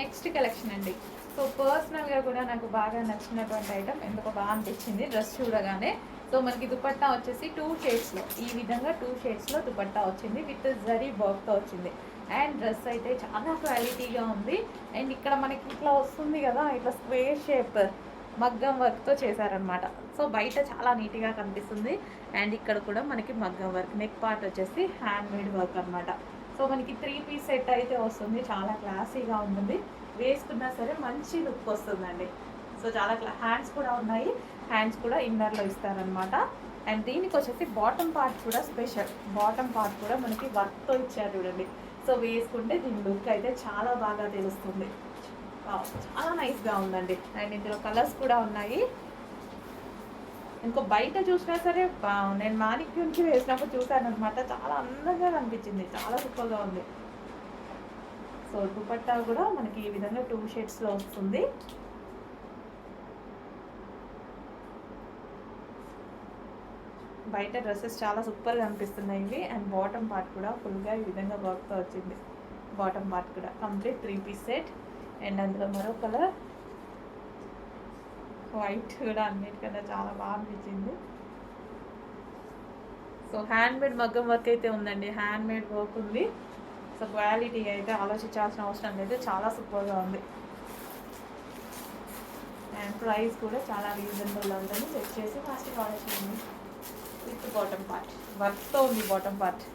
Next collection అండి. So పర్సనల్గా కూడా నాకు బాగా నచ్చినటువంటి ఐటమ్, ఎందుకో బాగా అనిపించింది డ్రెస్ చూడగానే. సో మనకి దుపట్టా వచ్చేసి 2 షేడ్స్లో, ఈ విధంగా 2 షేడ్స్లో దుపట్టా వచ్చింది విత్ జరీ వర్క్తో వచ్చింది. అండ్ డ్రెస్ అయితే చాలా క్వాలిటీగా ఉంది. అండ్ ఇక్కడ మనకి ఇట్లా వస్తుంది కదా, ఇట్లా స్క్వేర్ షేప్ మగ్గం వర్క్తో చేశారనమాట. సో బయట చాలా నీట్గా కనిపిస్తుంది. అండ్ ఇక్కడ కూడా మనకి మగ్గం వర్క్, నెక్ పార్ట్ వచ్చేసి హ్యాండ్ మేడ్ వర్క్ అనమాట. సో మనకి 3 పీస్ సెట్ అయితే వస్తుంది. చాలా క్లాసీగా ఉంటుంది, వేసుకున్నా సరే మంచి లుక్ వస్తుందండి. సో చాలా హ్యాండ్స్ కూడా ఉన్నాయి, హ్యాండ్స్ కూడా ఇన్నర్లో ఇస్తారనమాట. అండ్ దీనికి వచ్చేసి బాటమ్ పార్ట్ కూడా స్పెషల్, బాటమ్ పార్ట్ కూడా మనకి వర్క్తో ఇచ్చారు చూడండి. సో వేసుకుంటే దీని లుక్ అయితే చాలా బాగా తెలుస్తుంది. చాలా నైస్గా ఉందండి. అండ్ ఇందులో కలర్స్ కూడా ఉన్నాయి. ఇంకో బయట చూసినా సరే నేను మానిక్యూన్కి వేసినప్పుడు చూసాను అనమాట, చాలా అందంగా కనిపించింది, చాలా సూపర్గా ఉంది. సో దుపట్టా కూడా మనకి ఈ విధంగా 2 షేడ్స్లో వస్తుంది. బయట డ్రెస్సెస్ చాలా సూపర్గా అనిపిస్తున్నాయి ఇవి. అండ్ బాటమ్ పార్ట్ కూడా ఫుల్గా ఈ విధంగా వర్క్తో వచ్చింది. బాటమ్ పార్ట్ కూడా కంప్లీట్ 3 పీస్ సెట్. అండ్ అందులో మరో కలర్ వైట్ కూడా అన్నిటికన్నా చాలా బాగా అనిపించింది. సో హ్యాండ్ మేడ్ మగ్గం వర్క్ అయితే ఉందండి, హ్యాండ్ మేడ్ వర్క్ ఉంది. సో క్వాలిటీ అయితే ఆలోచించాల్సిన అవసరం లేదు, చాలా సూపర్గా ఉంది. అండ్ ప్రైస్ కూడా చాలా రీజనబుల్ ఉంటుంది. చెక్ చేసి ఫాస్ట్ ఆర్డర్ చేయండి. విత్ బాటమ్ పార్ట్ వర్క్తో ఉంది బాటమ్ పార్ట్.